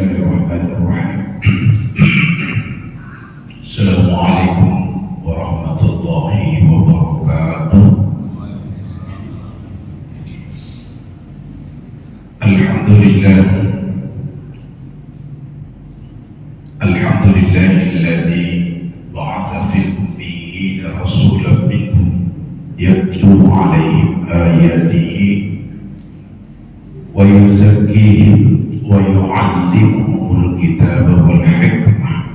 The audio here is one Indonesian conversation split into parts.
Bismillahirrahmanirrahim. Assalamualaikum warahmatullahi wabarakatuh. Alhamdulillahilladzi ba'atha fil ummiyina rasulan minhum yatlu 'alaihim ayatihi wa yuzakkihim wa yu'allimuhumul kitaba wal hikmah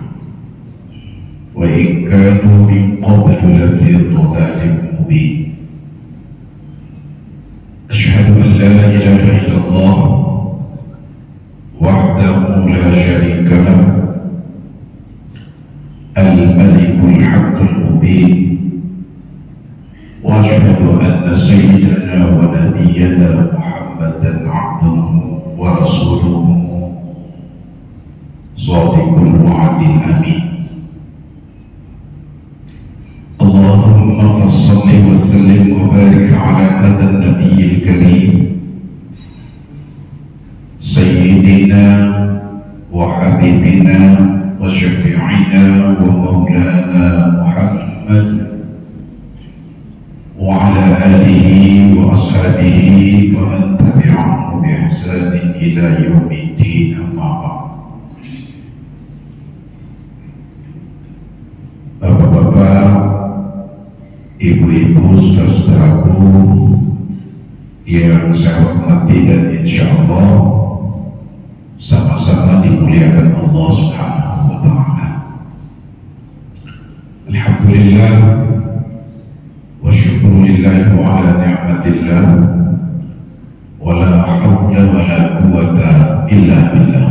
wa in kanu min qablu lafi dhalalin mubin. Asyhadu an la ilaha illallah wahdahu la syarika lah al-malikul haqqul mubin wa asyhadu anna sayyidana wa nabiyyana Muhammadan abduhu wa rasuluhu shadiqul wa'dil amin. Allahumma fassalli wa sallim wa barik ala hadan nabiyyil karim sayyidina wa habibina wa syafi'ina wa maulana Muhammad wa ala alihi wa ashabihi wa man tabi'ahum bi ihsanin ila yaumiddin, amma ba'd. Bapak-bapak, ibu-ibu, saudaraku yang saya hormati dan insyaallah sama-sama dimuliakan Allah Subhanahu wa ta'ala. Alhamdulillah wa syukurillah wa ala ni'matillah wa la hawla wa la quwwata illa billah.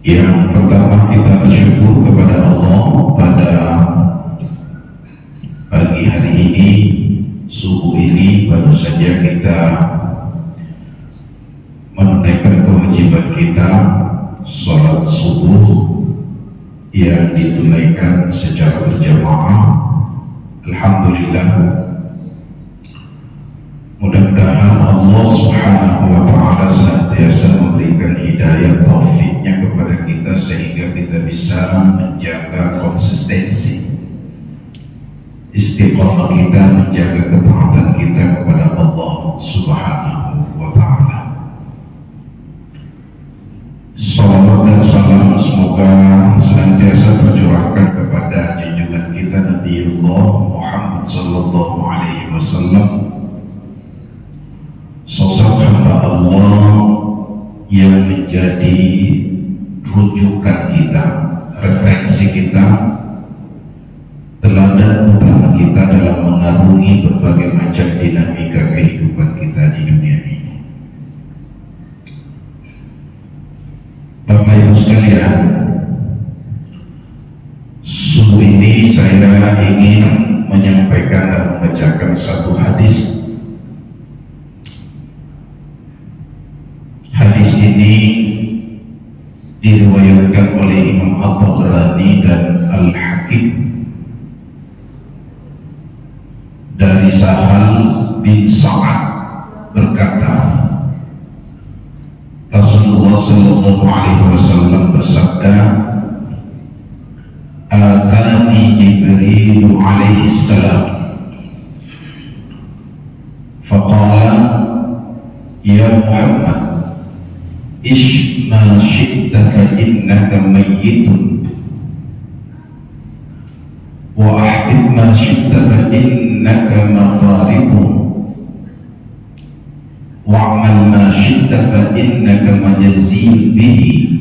Yang pertama, kita bersyukur kepada Allah pada pagi hari ini, subuh ini baru saja kita menunaikan kewajiban kita sholat subuh yang ditunaikan secara berjamaah. Alhamdulillah, mudah-mudahan Allah Subhanahu wa ta'ala senantiasa memberikan hidayah taufiknya kepada kita sehingga kita bisa menjaga konsistensi istiqamah kita, menjaga ketaatan kita kepada Allah Subhanahu wa ta'ala. Salawat dan salam semoga senantiasa tercurahkan kepada junjungan kita Nabiullah Muhammad sallallahu alaihi wasallam, sosok hamba Allah yang menjadi rujukan kita, referensi kita, teladan utama kita dalam mengarungi berbagai macam dinamika kehidupan kita di dunia ini. Bapak Ibu sekalian, subuh ini saya ingin menyampaikan dan membacakan satu hadis. Hadis ini diriwayatkan oleh Imam At-Tabrani dan Al-Hakim dari Sahal bin Sa'ad berkata, Rasulullah sallallahu alaihi wasallam bersabda, "Atani Jibril alaihi salam, faqala ya Muhammad, ish ma syi'ta fa innaka mayyitun wa ahbib ma syi'ta fa innaka mafariqun wa'mal ma syi'ta fa innaka majzin bihi."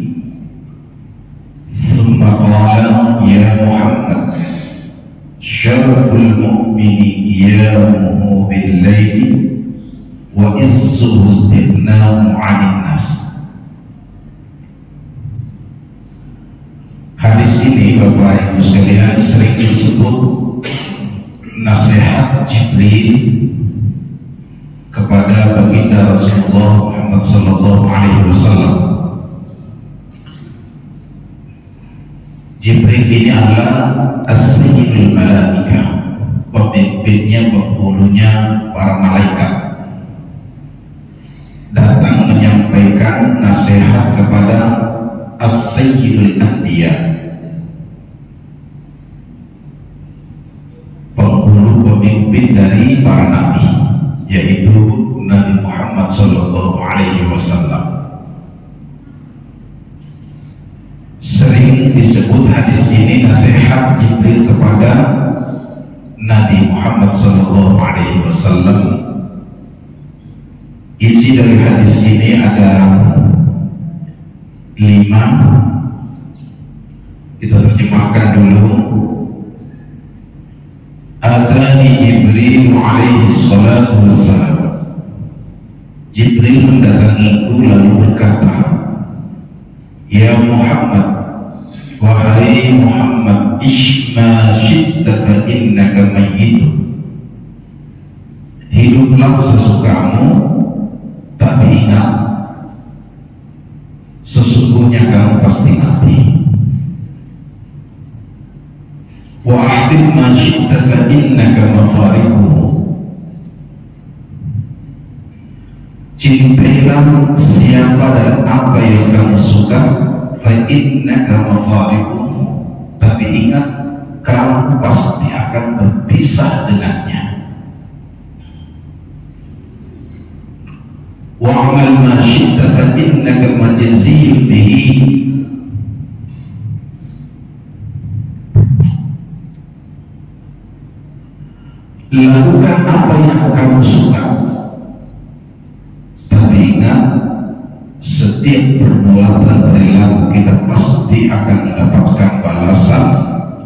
Thumma qala ya Muhammad, syaraful mu'mini qiyamuhu bil-laili wa issuhu istighna'u 'anil nas. Hadis ini Bapak Ibu sekalian sering disebut nasihat Jibril kepada baginda Rasulullah Muhammad sallallahu alaihi wasallam. Jibril ini adalah as-sayyidul malaikah, pemimpinnya, penghulunya para malaikat, datang menyampaikan nasihat nasihat kepada As-Sayyidul Anbiya, penghulu pemimpin dari para nabi, yaitu Nabi Muhammad Sallallahu Alaihi Wasallam. Sering disebut hadis ini nasihat Jibril kepada Nabi Muhammad Sallallahu Alaihi Wasallam. Isi dari hadis ini ada 5. Kita terjemahkan dulu. Atani Jibril alaihi salatu wassalam. Jibril mendatangiku lalu berkata, Ya Muhammad, wahai Muhammad, ishma syi'ta fa innaka mayyit. Hiduplah sesukamu, tapi ingat, sesungguhnya kamu pasti mati. Wa ahbib ma syi'ta fa innaka mafariquhu. Cintailah siapa dan apa yang kamu suka, fa innaka mafariquhu. Tapi ingat, kamu pasti akan berpisah dengannya. Wa'amal ma syi'ta fa innaka majziyun bihi. Lakukan apa yang kamu suka, tapi ingat, setiap perbuatan perilaku kita pasti akan mendapatkan balasan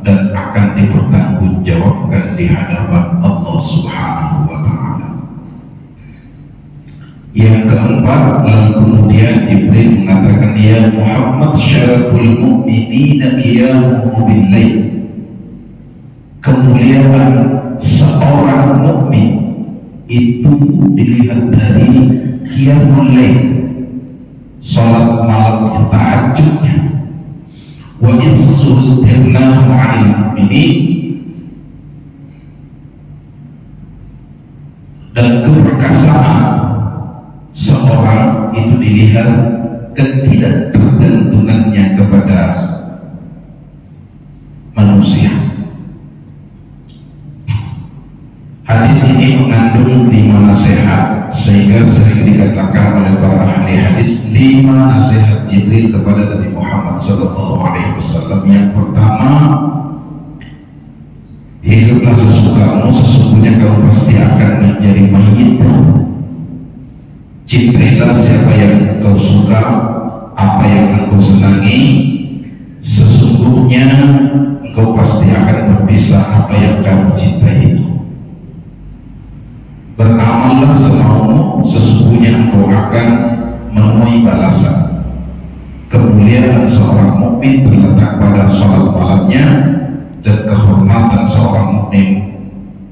dan akan dipertanggungjawabkan di hadapan Allah Subhanahu wa Ta'ala. Yang keempat, lalu kemudian Jibril mengatakan, Ya Muhammad, syaraful mu'minina qiyamuhu bil-lail. Kemuliaan seorang mukmin itu dilihat dari qiyamul lail, salat malam, tahajudnya. Wa issu istirnahu 'alal mu'minin, dan keperkasaan seorang itu dilihat ketidaktergantungannya kepada manusia. Hadis ini mengandung 5 nasihat, sehingga sering dikatakan oleh para ahli hadis 5 nasihat Jibril kepada Nabi Muhammad SAW. Yang pertama, hiduplah sesukamu, sesungguhnya kamu pasti akan menjadi mayit. Cintailah siapa yang kau suka, apa yang engkau senangi, sesungguhnya engkau pasti akan berpisah apa yang kamu cintai itu. Beramallah semaumu, sesungguhnya engkau akan menemui balasan. Kemuliaan seorang mukmin terletak pada sholat malamnya, dan kehormatan seorang mukmin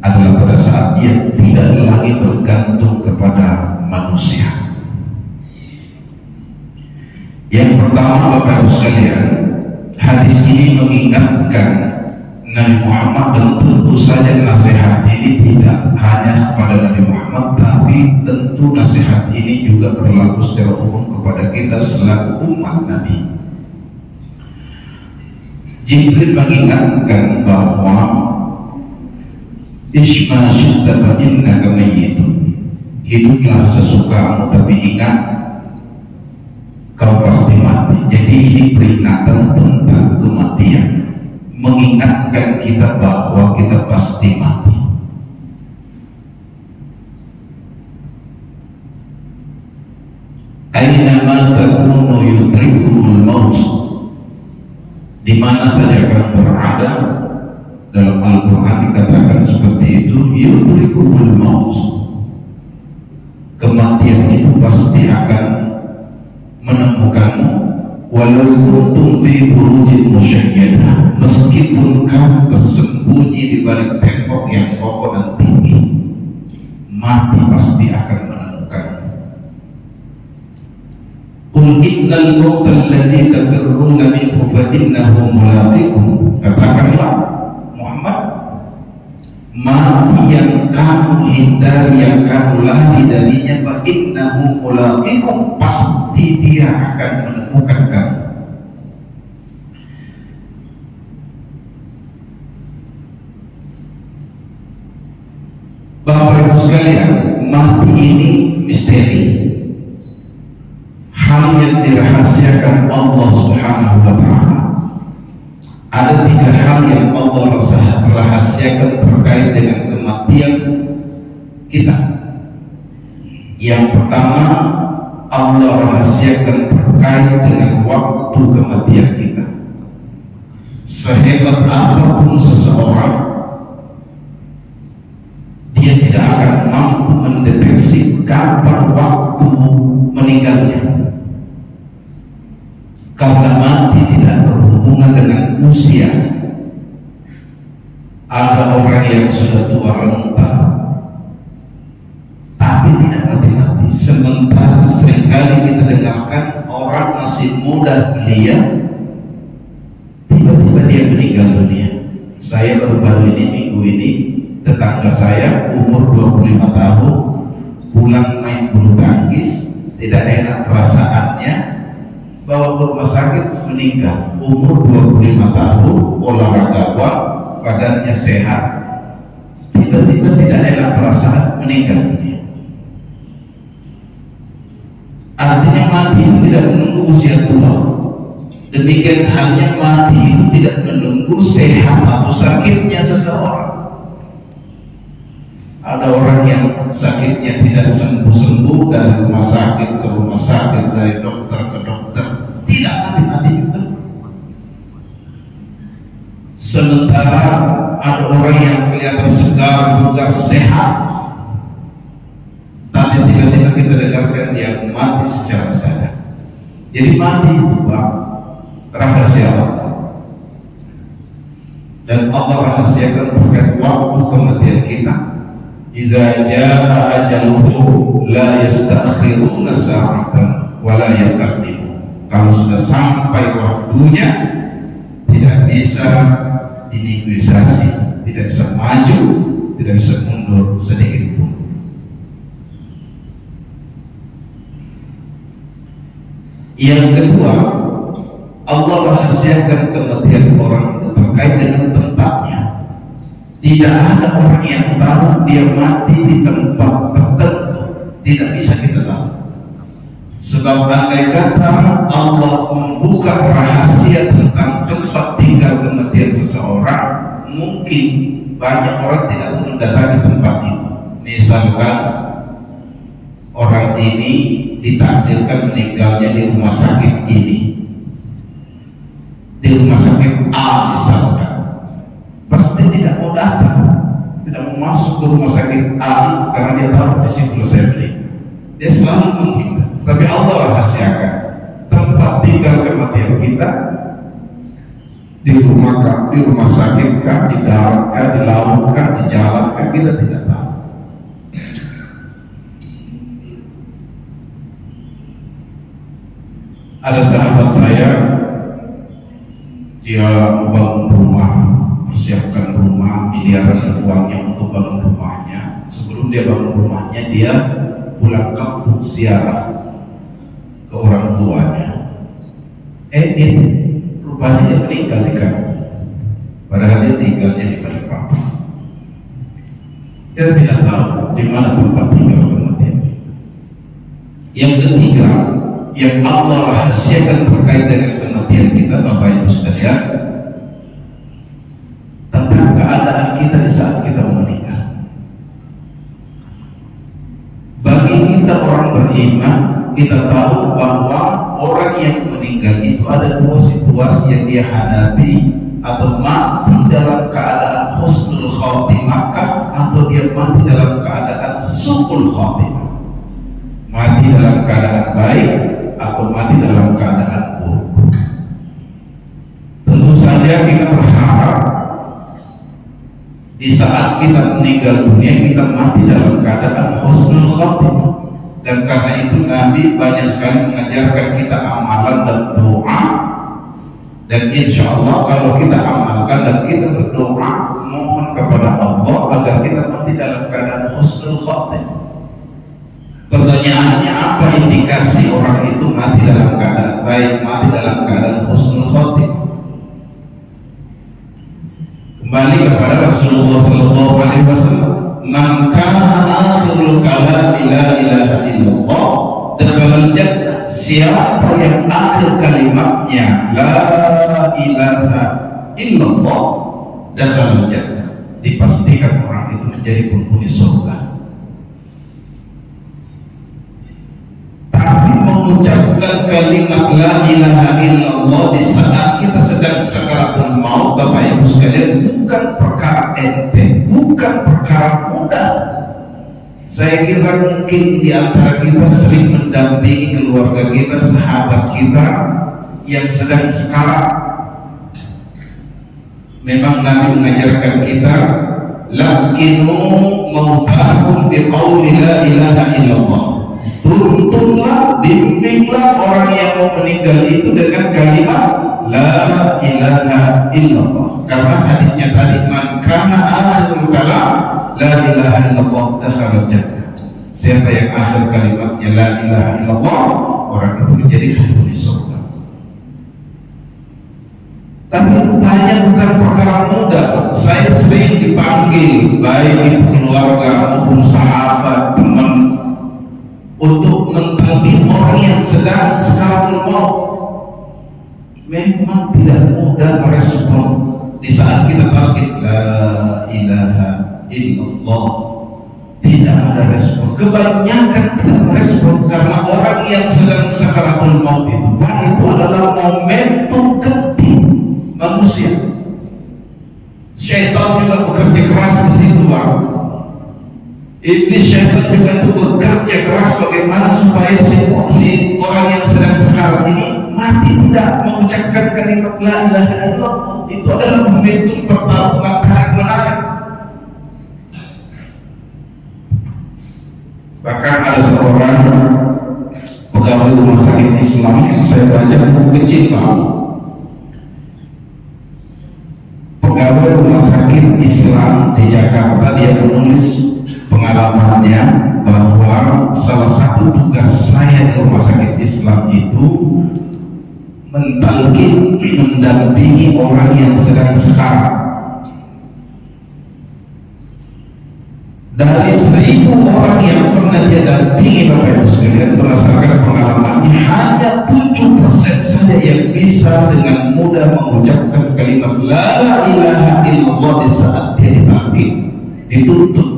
adalah pada saat ia tidak lagi bergantung kepada manusia. Yang pertama, Bapak Ibu sekalian, hadis ini mengingatkan Nabi Muhammad, dan tentu saja nasihat ini tidak hanya kepada Nabi Muhammad, tapi tentu nasihat ini juga berlaku secara umum kepada kita selaku umat Nabi. Jibril mengingatkan bahwa Isma syi'ta fa innaka mayyitun. Hiduplah sesukamu, tapi ingat, kau pasti mati. Jadi ini peringatan tentang kematian, mengingatkan kita bahwa kita pasti mati. Aynama takunu yudrikumul maut. Di mana saja kamu berada, dalam Al-Quran dikatakan seperti itu, yudrikumul maut. Kematian itu pasti akan menemukanmu, walau kuntum fi burujin musyayyadah, meskipun kamu bersembunyi di balik tembok yang kokoh dan tinggi, mati pasti akan menemukanmu. Qul innal mauta alladzi tafirruna minhu fa innahu mulaqikum. Katakanlah Muhammad, mati yang kamu hindari, yang kamu lari darinya, fa innahu mulaqikum, pasti dia akan menemukan kamu. Bapak Ibu sekalian, mati ini misteri, hal yang dirahasiakan Allah Subhanahu wa Ta'ala. Ada 3 hal yang Allah rahasiakan terkait dengan kematian kita. Yang pertama, Allah rahasiakan terkait dengan waktu kematian kita. Sehebat apapun seseorang, dia tidak akan mampu mendeteksi kapan waktu meninggalnya, karena mati tidak berhubungan dengan usia. Ada orang yang sudah tua renta tapi tidak mati-mati, sementara seringkali kita dengarkan orang masih muda belia tiba-tiba dia meninggal dunia. Saya baru-baru ini, minggu ini, tetangga saya umur 25 tahun pulang main bulu tangkis, tidak enak perasaannya, bawa ke rumah sakit, meninggal. Umur 25 tahun, olahragawan, badannya sehat, tiba-tiba tidak enak perasaan, meninggal dunia. Artinya mati itu tidak menunggu usia tua. Demikian halnya mati itu tidak menunggu sehat atau sakitnya seseorang. Ada orang yang sakitnya tidak sembuh-sembuh, dari rumah sakit ke rumah sakit, dari dokter ke dokter, tidak mati-mati juga. Sementara ada orang yang kelihatan segar, bugar, sehat, tapi tiba-tiba kita dengarkan dia mati secara mendadak. Jadi mati itu rahasia Allah, dan Allah rahasiakan terkait waktu kematian kita. Iza jaa ajaluhu la yastakhiruna sa'atan wa la yastaqdimun. Kalau sudah sampai waktunya, tidak bisa dinegosiasi, tidak bisa maju, tidak bisa mundur sedikit pun. Yang kedua, Allah rahasiakan kematian orang itu terkait dengan tempatnya. Tidak ada orang yang tahu dia mati di tempat tertentu, tidak bisa kita tahu. Sebab andai kata Allah membuka rahasia tentang tempat tinggal kematian seseorang, mungkin banyak orang tidak mendatangi tempat itu. Misalkan orang ini ditakdirkan meninggalnya di rumah sakit ini, di rumah sakit A misalkan, pasti tidak mau datang, tidak mau masuk ke rumah sakit A karena dia tahu di situ saya beli. Dia selalu menghindar. Tapi Allah rahasiakan tempat tinggal kematian kita, di rumah sakit kah, di darat kah, di laut kah, di jalan kah, kita tidak tahu. Ada sahabat saya, dia membangun rumah, persiapkan rumah, miliaran uangnya untuk bangun rumahnya. Sebelum dia bangun rumahnya, dia pulang kampung ziarah ke orang tuanya. Ini rupanya dia meninggal di kampung, padahal dia tinggalnya di Balikpapan. Dia tidak tahu di mana tempat tinggal kematian. Yang ketiga, yang Allah rahasiakan terkait dengan kematian kita, Bapak Ibu sekalian, tentang keadaan kita di saat kita meninggal. Bagi kita orang beriman, kita tahu bahwa orang yang meninggal itu ada 2 situasi yang dia hadapi, atau mati dalam keadaan husnul khatimah atau dia mati dalam keadaan su'ul khatimah, mati dalam keadaan baik atau mati dalam keadaan buruk. Tentu saja kita berharap di saat kita meninggal dunia kita mati dalam keadaan husnul khatimah. Dan karena itu Nabi banyak sekali mengajarkan kita amalan dan doa. Dan insya Allah kalau kita amalkan dan kita berdoa, mohon memohon kepada Allah agar kita mati dalam keadaan husnul khotimah. Pertanyaannya, apa indikasi orang itu mati dalam keadaan baik, mati dalam keadaan husnul khotimah? Kembali kepada Rasulullah Sallallahu Alaihi Wasallam, "Man kana akhirul kalam la ilaha illallah dakhala jannah." Siapa yang akhir kalimatnya la ilaha illallah dakhala jannah, dipastikan orang itu menjadi penghuni surga. Tapi mengucapkan kalimat la ilaha illallah di saat kita sedang sakaratul maut, Bapak Ibu sekalian, bukan perkara enteng, bukan perkara mudah. Saya kira mungkin di antara kita sering mendampingi keluarga kita, sahabat kita yang sedang sekarat. Memang Nabi mengajarkan kita, lakinu mautakum biqauli la ilaha illallah. Tuntunlah, bimbinglah orang yang mau meninggal itu dengan kalimat la ilaha illallah. Karena hadisnya tadi, man kana akhirul kalam la ilaha illallah dakhala jannah. Siapa yang akhir kalimatnya la ilaha illallah, orang itu menjadi penghuni surga. Tapi rupanya bukan perkara mudah. Saya sering dipanggil, baik itu keluarga maupun sahabat, teman, untuk mendampingi orang yang sedang sakaratul maut. Memang tidak mudah merespon di saat kita talqin la ilaha illallah, tidak ada respon. Kebanyakan tidak merespon karena orang yang sedang sakaratul maut itu adalah momentum genting manusia. Syaitan juga bekerja keras di situ, Pak. Iblis syaitan juga itu bekerja keras bagaimana supaya si orang yang sedang sekarat ini mati tidak mengucapkan kalimat la ilaha illallah. Itu adalah momentum pertarungan tarik menarik. Bahkan ada seorang pegawai rumah sakit Islam, saya baca buku kecil, Pak. Pegawai rumah sakit Islam di Jakarta, dia menulis pengalamannya bahwa salah satu tugas saya di rumah sakit Islam itu mentalkin, mendampingi orang yang sedang sekarat. Dari 1000 orang yang pernah dia dampingi, Bapak Ibu sekalian, berdasarkan pengalamannya, hanya 7% saja yang bisa dengan mudah mengucapkan kalimat la ilaha illallah di saat dia ditalqin, dituntut.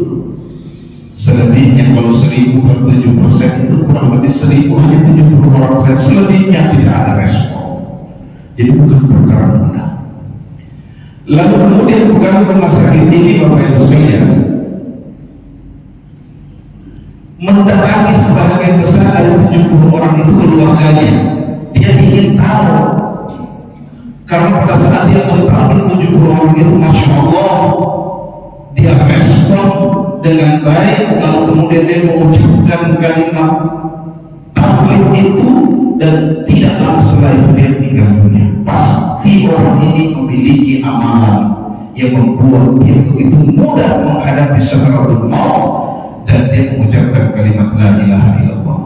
Selebihnya kalau 1000 per 7% itu kurang lebih 1000, hanya 70 orang saja. Selebihnya tidak ada respon. Jadi bukan perkara mudah. Lalu kemudian pegawai rumah sakit ini, Bapak Ibu sekalian, mendatangi sebagian besar dari 70 orang itu keluarganya. Dia ingin tahu, karena pada saat dia mendatangi 70 orang itu, Masya Allah, dia respon dengan baik, lalu kemudian dia mengucapkan kalimat tauhid itu, dan tidak lama setelah itu dia meninggal dunia. Pasti orang ini memiliki amalan yang membuat dia begitu mudah menghadapi sakaratul maut, dan dia mengucapkan kalimat la ilaha illallah.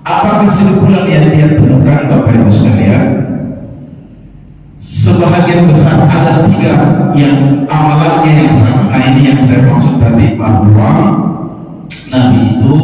Apa kesimpulan yang dia temukan, Bapak Ibu sekalian? Sebahagian besar ada 3 yang amalannya yang sama. Nah, ini yang saya maksud tadi, bahwa Nabi itu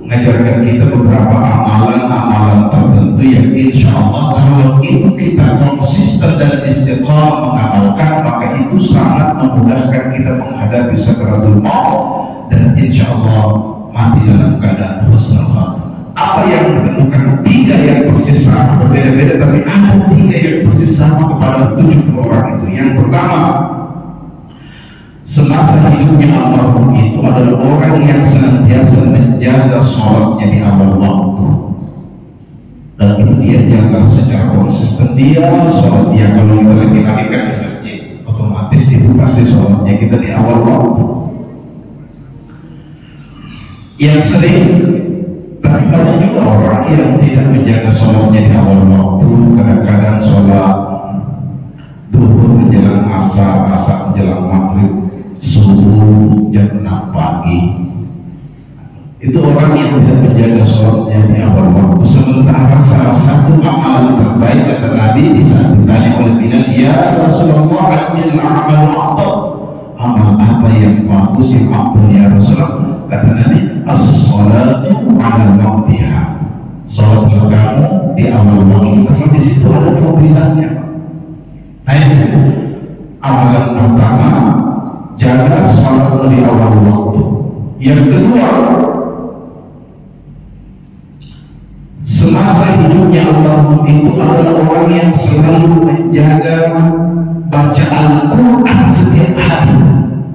mengajarkan kita beberapa amalan-amalan tertentu yang insya Allah kalau itu kita konsisten dan istiqamah mengamalkan, maka itu sangat memudahkan kita menghadapi sakaratul maut, dan insya Allah mati dalam keadaan husnul khatimah. Apa yang ditemukan? 3 yang persis sama, berbeda-beda, tapi ada 3 yang persis sama kepada 70 orang itu. Yang pertama, semasa hidupnya almarhum itu adalah orang yang senantiasa menjaga sholatnya di awal waktu, dan itu dia jaga secara konsisten. Dia sholat, dia kalau kita lagi kan di masjid, otomatis itu pasti sholatnya kita di awal waktu. Yang sering, tapi banyak juga orang yang tidak menjaga sholatnya di awal waktu. Kadang-kadang sholat duhur menjelang asar, asar menjelang maghrib, subuh, jam 6 pagi. Itu orang yang tidak menjaga sholatnya di awal waktu. Sementara salah satu amalan terbaik kata Nabi di saat ditanya oleh Bilal, ya Rasulullah, ajil amal afdal, amal apa yang bagus yang afdal ya Rasulullah? Kata Nabi, as-salatu ala waqtiha, sholatlah kamu di awal waktu. Karena di situ ada fadilahnya. Nah ini amalan pertama, jaga sholat di awal waktu. Yang kedua, semasa hidupnya Allah itu adalah orang yang selalu menjaga baca Al-Quran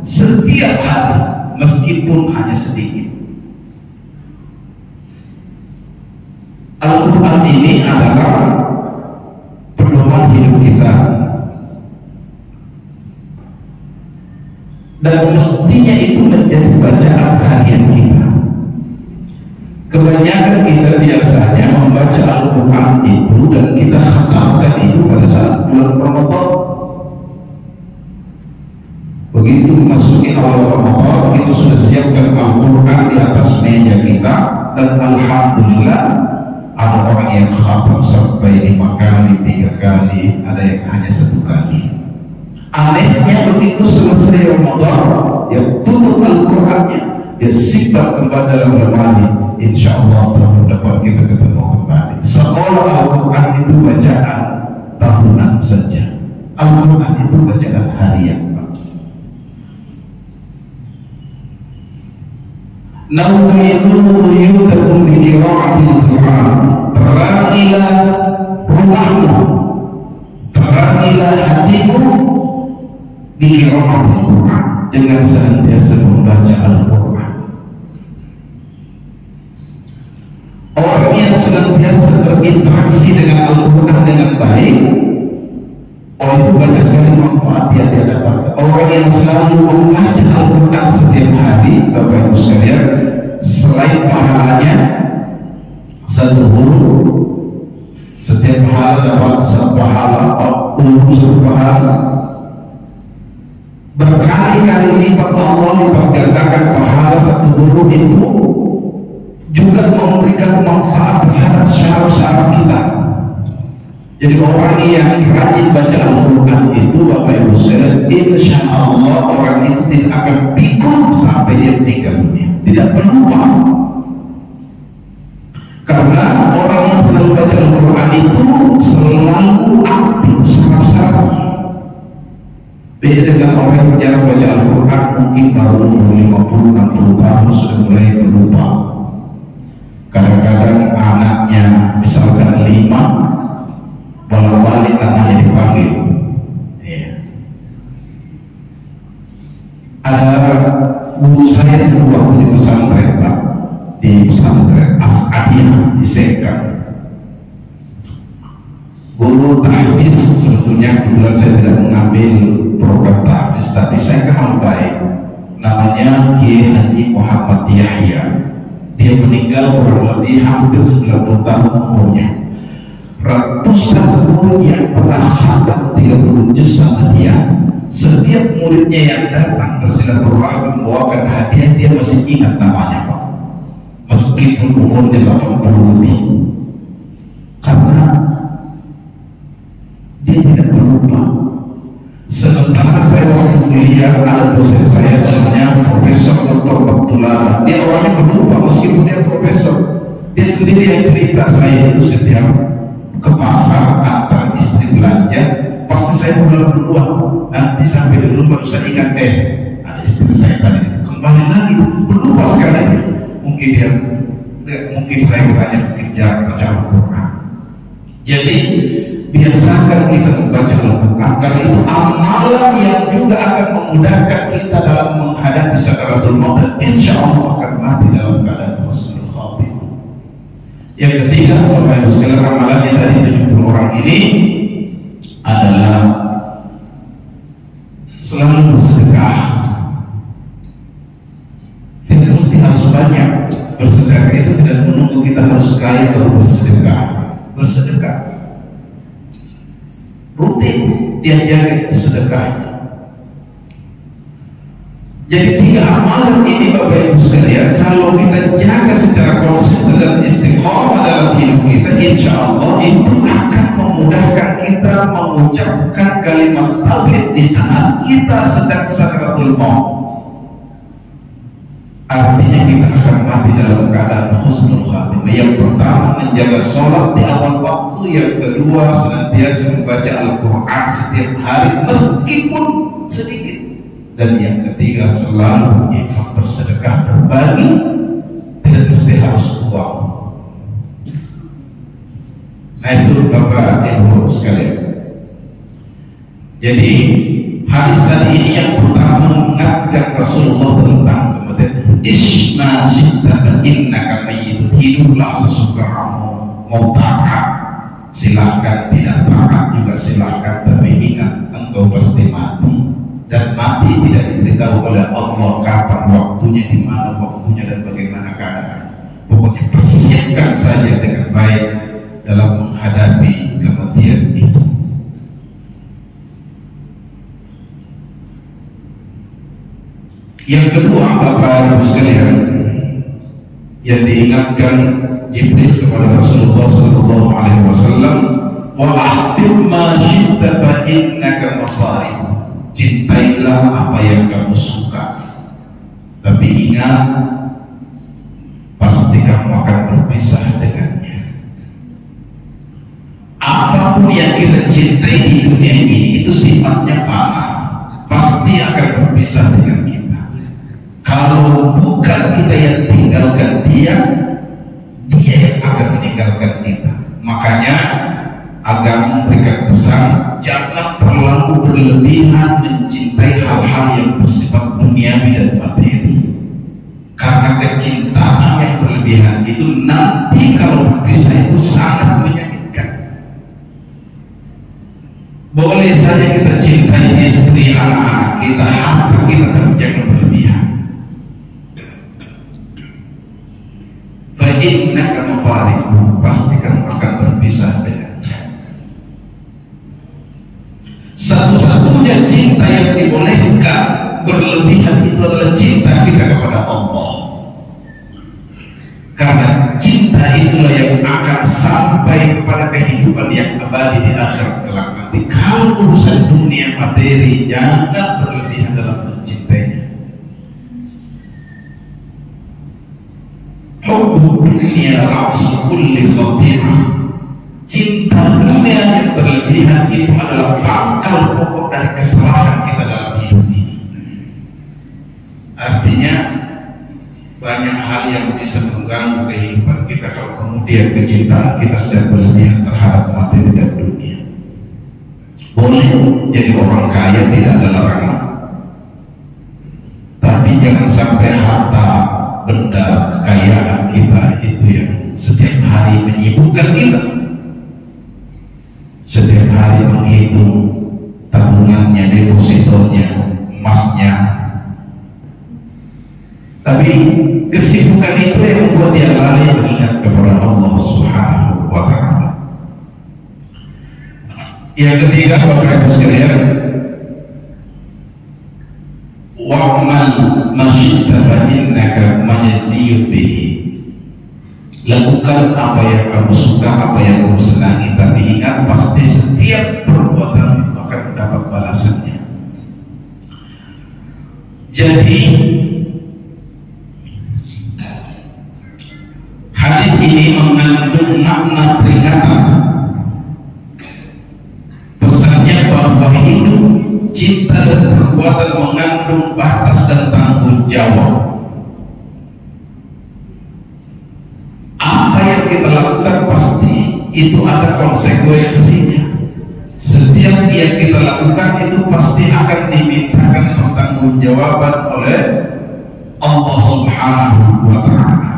setiap hari, meskipun hanya sedikit. Al-Quran ini adalah pedoman hidup kita, dan mestinya itu menjadi bacaan harian kita. Kebanyakan kita biasanya membaca Al-Quran itu dan kita khatamkan itu pada saat bulan Ramadan. Begitu memasuki awal Ramadan, kita sudah siapkan Al-Quran di atas meja kita, dan alhamdulillah ada orang yang khatam sampai 5 kali, 3 kali, ada yang hanya 1 kali. Anehnya begitu selesai Ramadan, dia tutup Al-Qurannya, dia simpan kembali dalam lemari. Insya Allah tahun depan kita ketemu kembali. Seolah Al-Quran itu bacaan tahunan saja. Al-Quran itu bacaan harian. Nawaitu yutakum bi qira'atil Quran, terangilah rumahmu, terangilah hatimu di qira'atil Quran, dengan senantiasa membaca Al-Quran. Orang yang senantiasa berinteraksi dengan Al-Quran dengan baik, orang itu banyak sekali manfaat yang dia dapatkan. Orang yang selalu membaca Al-Quran setiap hari, Bapak Ibu sekalian, selain pahalanya 1 huruf, setiap pahala dapat 1 pahala, 1 pahala, berkali-kali lipat Allah lipat gandakan pahala 1 huruf itu, juga memberikan manfaat terhadap syaraf-syaraf kita. Jadi orang yang rajin baca Al-Quran itu, Bapak Ibu sekalian, insya Allah orang itu tidak akan pikun sampai dia meninggal dunia, tidak pelupa. Karena orang yang selalu baca Al-Quran itu selalu aktif syaraf-syaraf. Beda dengan orang yang jarang baca Al-Quran, mungkin baru 50-60 tahun sudah mulai berubah. Kadang-kadang anaknya misalkan 5, bolak-balik anaknya dipanggil. Ada guru saya dulu waktu di pesantren, Pak, di pesantren As'adiyah di Sengkang. Guru tahfiz, sebetulnya kebetulan saya tidak mengambil program tahfiz, tapi saya kenal baik. Namanya Kiai Haji Muhammad Yahya. Dia meninggal kurang lebih hampir 90 tahun umurnya. Ratusan murid yang pernah khatam 30 juz sama dia, setiap muridnya yang datang bersilaturahmi membawakan hadiah, dia masih ingat namanya, Pak, meskipun umurnya 80 lebih, karena dia tidak berlupa. Sementara saya waktu kuliah, ada dosen saya namanya Profesor Dr. Abdullah. Dia orangnya berlupa meskipun dia profesor. Dia sendiri yang cerita, saya itu setiap ke pasar antar istri belanja, pasti saya pulang duluan. Nanti sampai di rumah baru saya ingat, ada istri saya tadi kembali lagi, berlupa sekali. Mungkin saya bertanya, mungkin jarang baca Al-Quran. Jadi biasakan kita membaca Al-Quran, karena itu amalan yang juga akan memudahkan kita dalam menghadapi sakaratul maut, dan insya Allah akan mati dalam keadaan husnul khatimah. Yang ketiga, Bapak Ibu sekalian, ramalan yang tadi 70 orang ini adalah selalu bersedekah. Tidak mesti harus banyak. Bersedekah itu tidak menunggu kita harus kaya baru bersedekah. Bersedekah rutin dia jaga sedekahnya. Jadi 3 amalan ini Bapak Ibu sekalian, kalau kita jaga secara konsisten dan istiqomah dalam hidup kita, insya Allah itu akan memudahkan kita mengucapkan kalimat tauhid di saat kita sedang sakratul maut. Artinya kita akan mati dalam keadaan husnul khatimah. Yang pertama, menjaga sholat di awal waktu. Yang kedua, senantiasa membaca Al-Quran setiap hari meskipun sedikit. Dan yang ketiga, selalu infak, bersedekah, berbagi, tidak mesti harus uang. Nah itu Bapak Ibu sekalian. Jadi hadis tadi ini yang pertama mengingatkan Rasulullah tentang kematian. Isma syi'ta fa innaka mayyitun, hiduplah sesuka kamu. Mau taat silakan, tidak taat juga silakan, tapi ingat engkau pasti mati. Dan mati tidak diberitahu oleh Allah kapan waktunya, di mana waktunya, dan bagaimana keadaan. Pokoknya persiapkan saja dengan baik dalam menghadapi kematian itu. Yang kedua, Bapak Ibu sekalian, yang diingatkan Jibril kepada Rasulullah SAW, wa ahbib ma syi'ta fa innaka mafarib. Cintailah apa yang kamu suka, tapi ingat pasti kamu akan berpisah dengannya. Apapun yang kita cintai di dunia ini itu sifatnya fana, pasti akan berpisah dengan kita. Kalau bukan kita yang tinggalkan dia, dia yang akan meninggalkan kita. Makanya agama memberikan pesan, jangan terlalu berlebihan mencintai hal-hal yang bersifat duniawi dan materi. Karena kecintaan yang berlebihan itu nanti kalau berpisah itu sangat menyakitkan. Boleh saja kita cintai istri, anak-anak kita, harta kita, tapi jangan berlebihan. Fa innaka mufariqu, pasti kamu akan berpisah dengan. Satu-satunya cinta yang dibolehkan berlebihan itu adalah cinta kita kepada Allah. Karena cinta itulah yang akan sampai kepada kehidupan yang abadi di akhirat kelak nanti. Kalau urusan dunia materi, jangan berlebihan dalam mencintainya. Hubbu dunia ra'su kulli khatimah. Cinta dunia yang berlebihan itu adalah pangkal pokok dari kesalahan kita dalam hidup ini. Artinya banyak hal yang bisa mengganggu kehidupan kita kalau kemudian kecintaan kita sudah berlebihan terhadap materi dan dunia. Boleh jadi orang kaya, tidak ada larangan, tapi jangan sampai harta benda kekayaan kita itu yang setiap hari menyibukkan kita. Setiap hari menghitung tabungannya, depositonya, emasnya. Tapi kesibukan itu yang membuat dia lalai mengingat kepada Allah Subhanahu wa Ta'ala. Yang ketiga, Bapak Ibu sekalian, wa'mal ma syi'ta fa innaka majziyun bihi. Lakukan apa yang kamu suka, apa yang kamu senangi, tapi ingat pasti setiap perbuatan itu akan mendapat balasannya. Jadi hadis ini mengandung makna peringatan. Pesannya bahwa hidup, cinta dan perbuatan mengandung batas dan tanggung jawab. Apa yang kita lakukan pasti itu ada konsekuensinya. Setiap yang kita lakukan itu pasti akan dimintakan pertanggungjawaban oleh Allah Subhanahu wa Ta'ala.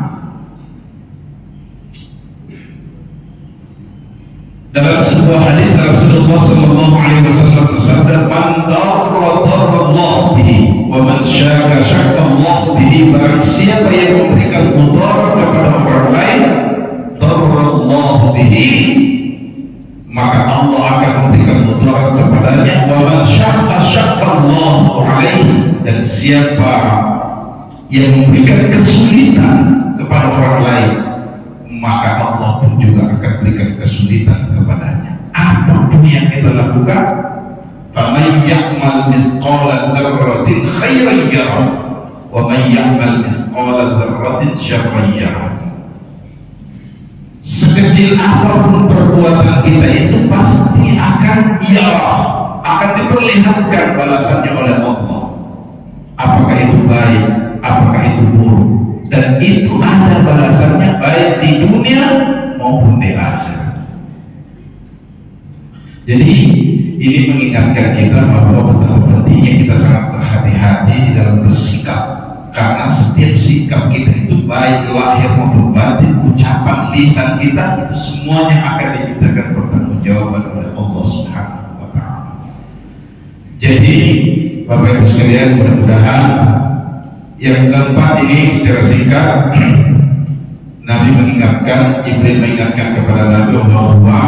Dalam sebuah hadis Rasulullah sallallahu alaihi wasallam bersabda, "Man darra Allah bihi wa man syaka syaka Allah bihi." Barang siapa yang memberikan mudarat kepada orang lain, darra Allah bihi, maka Allah akan memberikan mudarat kepadanya. Wa man syaka syaka Allah alaihi, dan siapa yang memberikan kesulitan kepada orang lain, maka Allah pun juga akan berikan kesulitan kepadanya. Apapun yang kita lakukan, faman ya'mal mithqala dzarratin khairan yarah wa man ya'mal mithqala dzarratin syarran yarah. Sekecil apapun perbuatan kita itu pasti akan akan diperlihatkan balasannya oleh Allah. Apakah itu baik, apakah itu buruk, dan itu ada balasannya baik di dunia maupun di akhirat. Jadi ini mengingatkan kita bahwa betapa pentingnya kita sangat berhati-hati di dalam bersikap, karena setiap sikap kita itu baik lahir maupun batin, ucapan lisan kita itu semuanya akan dimintakan pertanggungjawaban oleh Allah Subhanahu wa Ta'ala. Jadi Bapak Ibu sekalian, mudah-mudahan yang keempat ini secara singkat Nabi mengingatkan, Jibril mengingatkan kepada Nabi bahwa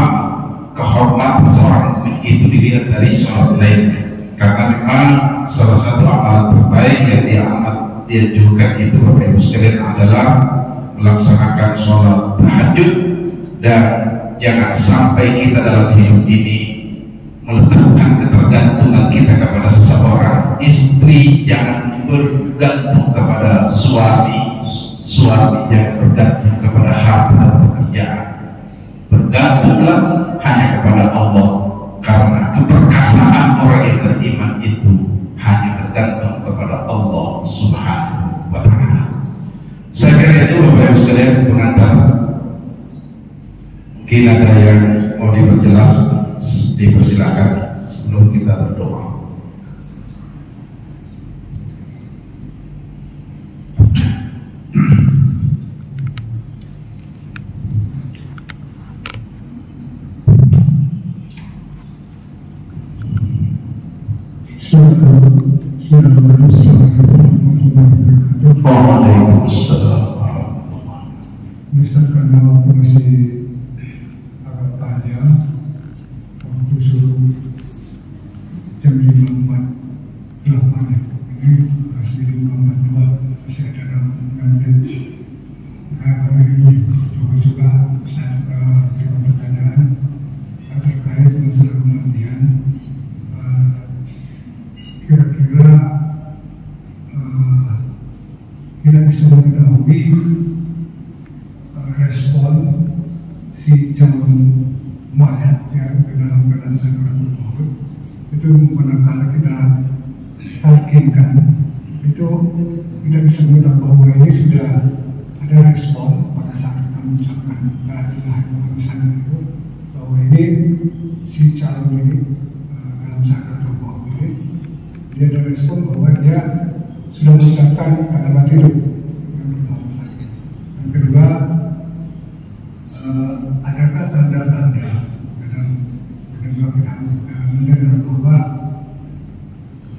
kehormatan seorang mukmin itu dilihat dari sholat lainnya, karena memang salah satu amalan terbaik yang dianjurkan itu Bapak Ibu sekalian adalah melaksanakan sholat tahajud. Dan jangan sampai kita dalam hidup ini meletakkan ketergantungan kita kepada seseorang. Istri jangan bergantung kepada suami, suami jangan bergantung kepada harta dan pekerjaan. Bergantunglah hanya kepada Allah, karena keperkasaan orang yang beriman itu hanya tergantung kepada Allah Subhanahu wa Ta'ala. Saya kira itu Bapak Ibu sekalian pengantar. Mungkin ada yang mau diperjelas, dipersilakan sebelum kita berdoa. Misalkan karena waktu masih agak panjang, waktu suruh jam 5.48 ini masih 5.42, masih ada 6 menit. Nah, kami juga saya terima pertanyaan terkait masalah kematian. Kira-kira kita bisa mengetahui respon si calon mayat yang ke dalam keadaan sakaratul maut itu manakala kita talkinkan, itu kita bisa melihat bahwa ini sudah ada respon pada saat kita mengucapkan la ilaha illallah itu, bahwa ini si calon ini dalam sakaratul maut ini dia ada respon bahwa dia sudah mengucapkan kata hidup. Yang kedua, adakah tanda-tanda dalam mendengar bahwa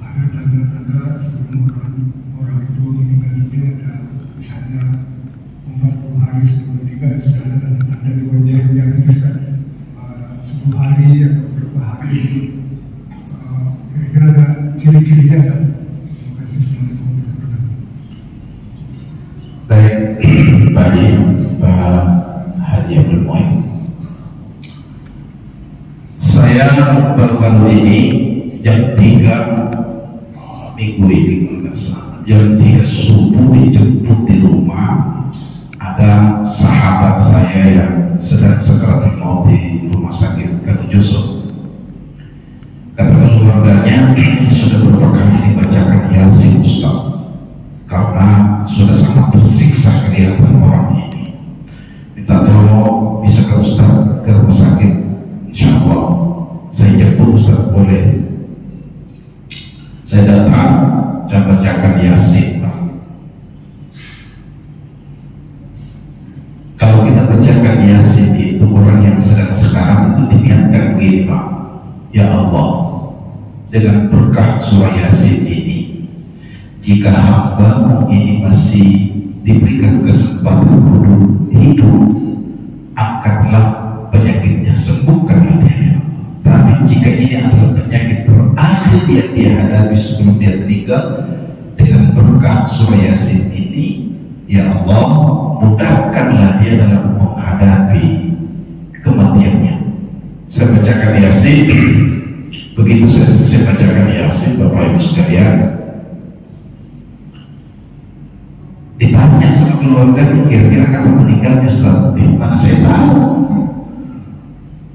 ada tanda-tanda sebelum orang itu meninggal dunia, ada misalnya 40 hari sebelum meninggal sudah ada tanda-tanda di wajahnya, bisa 10 hari atau beberapa hari, kira-kira ada ciri-cirinya kan? Terima kasih. Baik, Pak Haji Abdul Muin, saya baru-baru ini jam 3 minggu ini, jam 3 subuh dijemput di rumah. Ada sahabat saya yang sedang sakaratul maut di rumah sakit Katujuso. Kata keluarganya, sudah beberapa kali dibacakan Yasin Ustaz, karena sudah sangat tersiksa kelihatan orang ini. Minta tolong bisa ke Ustaz ke rumah sakit, insya Allah saya jemput Ustaz, boleh. Saya datang, saya bacakan Yasin. Kalau kita bacakan Yasin itu, orang yang sedang sekarang itu diniatkan begini Pak, ya Allah, dengan berkah surah Yasin ini, jika hamba ini masih diberikan kesempatan untuk hidup, angkatlah penyakitnya, sembuhkanlah dia. Tapi jika ini adalah penyakit terakhir yang dia hadapi sebelum dia meninggal, surah Yasin ini, ya Allah mudahkanlah dia dalam menghadapi kematiannya. Saya bacakan Yasin, begitu saya bacakan Yasin, Bapak Ibu sekalian, ditanya sama keluarga, kira-kira kapan meninggalnya Ustaz? Mana saya tahu?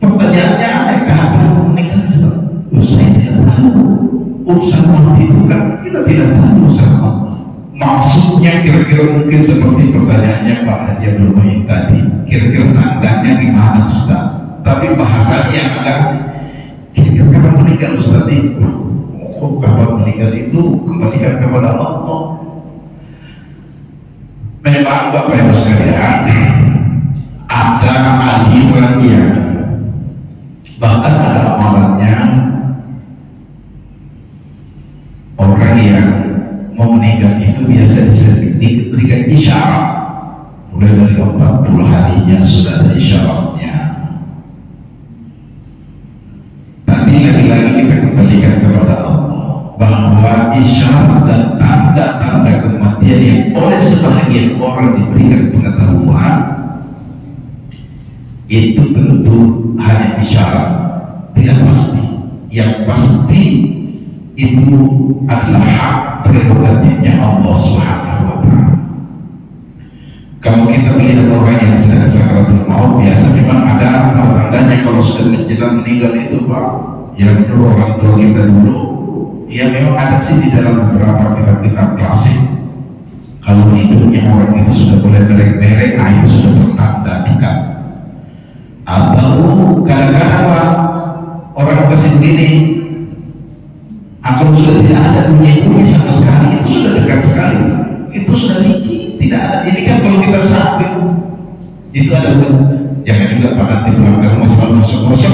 Pertanyaannya aneh, kapan meninggalnya Ustaz? Saya tidak tahu. Urusan mati itu kan kita tidak tahu urusan Allah. Maksudnya kira-kira mungkin seperti pertanyaannya Pak Haji Abdul Muhyiddin tadi, kira-kira tandanya gimana Ustaz? Tapi bahasanya yang agak, kira-kira kapan meninggal Ustaz itu? Oh, kapan meninggal itu kembalikan kepada Allah. Memang Bapak Ibu sekalian, ada aliran yang bahkan ada amalannya, orang yang mau meninggal itu biasa diberikan isyarat, mulai dari 40 harinya sudah ada isyaratnya. Tapi lagi-lagi kita kembalikan kepada Allah bahwa isyarat dan tanda-tanda kematian yang oleh sebahagian orang diberikan pengetahuan itu tentu hanya isyarat, tidak pasti. Yang pasti itu adalah hak prerogatifnya Allah Subhanahu wa Ta'ala. Kalau kita melihat orang yang sedang sakaratul maut, biasa memang ada tanda-tandanya kalau sudah menjelang meninggal itu Pak. Yang dulu orang tua kita dulu, ya memang ada sih di dalam beberapa kitab-kitab klasik. Kalau hidupnya orang itu sudah mulai merek-merek, nah itu sudah bertanda dekat. Atau kadang-kadang orang kasih begini, kalau sudah tidak ada bunyi sama sekali, itu sudah dekat sekali, itu sudah licin, tidak ada. Ini kan kalau kita sakit, itu ada. Jangan juga Pak nanti pelanggan masih masuk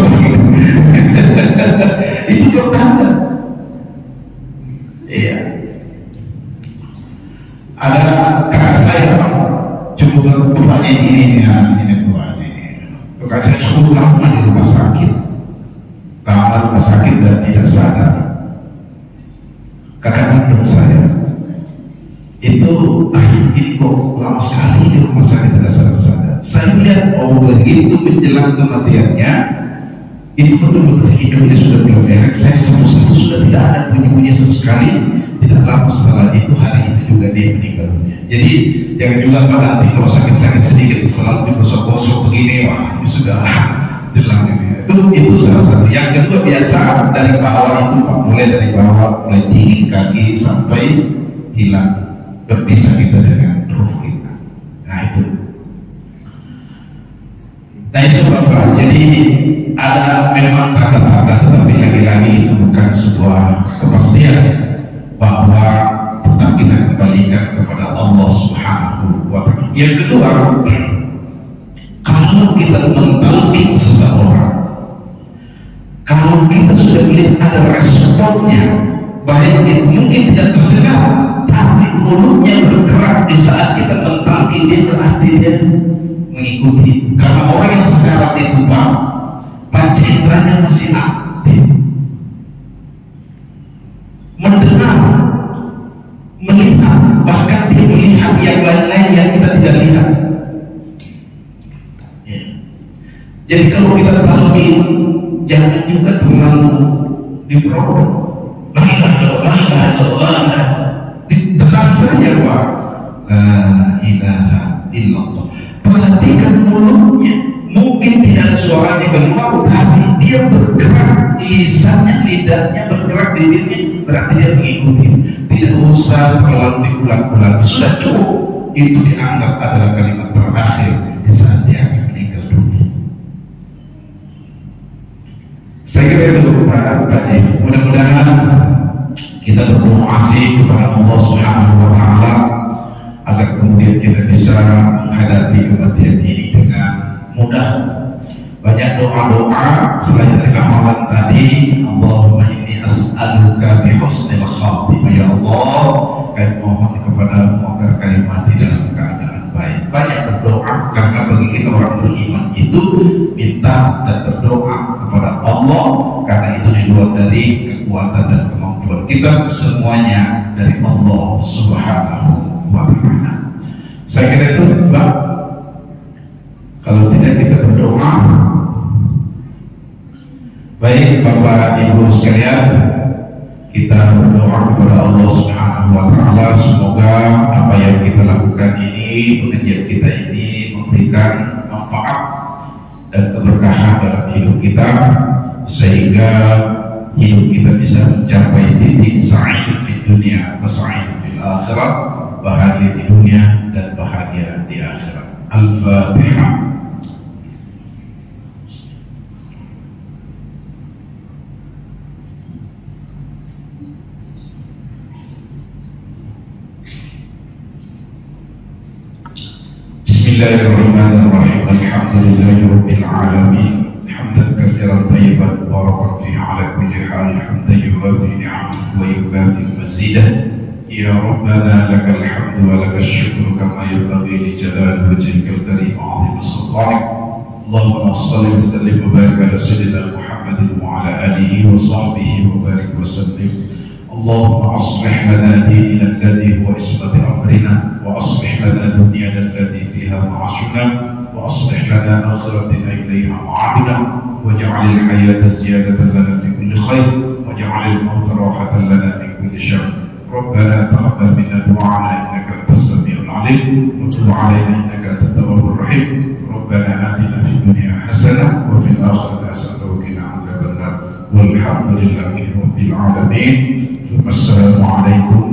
itu pertanda. Iya. Ada kakak saya cukup bapaknya ini tuanya ini. Kakak saya cukup lama di rumah sakit dan tidak sadar. Kakak kandung saya itu ini kok lama sekali di rumah sakit tidak sadar. Saya lihat begitu menjelang kematiannya itu betul-betul hidupnya sudah belum beres. Saya sudah tidak ada bunyi-bunyi sama sekali. Tidak lama setelah itu hari itu juga dia meninggal dunia. Jadi jangan juga nanti kalau sakit-sakit sedikit selalu digosok-gosok begini, wah ini sudah jelang ini. Itu salah satu. Yang kedua biasa dari bawah itu Pak, mulai dari bawah, mulai tinggi kaki sampai hilang, berpisah kita dengan roh kita. Nah itu Bapak. Jadi ada memang tanda-tanda, tetapi lagi-lagi itu bukan sebuah kepastian bahwa tetap kita kembalikan kepada Allah Subhanahu wa Ta'ala. Yang kedua, kalau kita mentalkin seseorang, kalau kita sudah melihat ada responnya, baik itu mungkin tidak terdengar, tapi mulutnya bergerak di saat kita mentalkin dia, berarti dia mengikuti. Karena orang yang sekarang itu Pak, panca inderanya masih aktif, mendengar, melihat, bahkan dia melihat yang lain-lain yang kita tidak lihat. Ya. Jadi kalau kita talqin, jangan juga terlalu diperoleh. Tenang saja Pak. La ilaha illallah. Perhatikan mulutnya, mungkin tidak suaranya keluar, tapi dia bergerak, lisannya, lidahnya bergerak, bibirnya, berarti dia mengikuti. Tidak usah terlalu diulang-ulang, sudah cukup. Itu dianggap adalah kalimat terakhir di saat dia akan meninggal dunia. Saya kira itu Pak Haji. Mudah-mudahan kita berdoa sih kepada Allah Subhanahu wa Ta'ala agar kemudian kita bisa menghadapi kematian ini dengan mudah. Banyak doa-doa selain dari amalan tadi. Allahumma inni as'aluka bi husnil khatimah. Ya Allah, kami mohon kepadamu agar kami mati dalam keadaan baik. Banyak berdoa, karena bagi kita orang beriman itu minta dan berdoa kepada Allah Allah, karena itu di luar dari kekuatan dan kemampuan kita, semuanya dari Allah Subhanahu wa Ta'ala. Saya kira itu Mbak. Kalau tidak kita berdoa. Baik Bapak Ibu sekalian, kita berdoa kepada Allah Subhanahu wa Ta'ala, semoga apa yang kita lakukan ini, pengajian kita ini memberikan manfaat dan keberkahan dalam hidup kita, sehingga hidup kita bisa mencapai titik sa'id di dunia wa sa'id fil akhirat, bahagia di dunia dan bahagia di akhirat. Al-Fatihah. Bismillahirrahmanirrahim. Alhamdulillahi rabbil alamin. Hamdan katsiran thayyiban mubarakan fihi ala kulli hal. Hamdan yuwafi ni'amahu wa yukafi mazidah. Ya Rabbana lakal hamdu wa lakal syukru kama yanbaghi li jalali wajhikal karim wa 'azimi sultanik. Allahumma shalli wa sallim wa barik ala sayyidina Muhammadin wa ala alihi wa sahbihi wa barik wa sallim. اللهم أصلح لنا ديننا الذي هو عصمة أمرنا، وأصلح لنا دنيانا التي فيها معاشنا، وأصلح لنا آخرتنا إليها معادنا، واجعل الحياة زيادة لنا في كل خير، واجعل الموت راحة لنا من كل شر. ربنا تقبل منا دعاءنا إنك أنت السميع العليم، وتب علينا إنك أنت التواب الرحيم. ربنا آتنا في الدنيا حسنة وفي الآخرة حسنة وقنا عذاب النار، والحمد لله رب العالمين. Assalamualaikum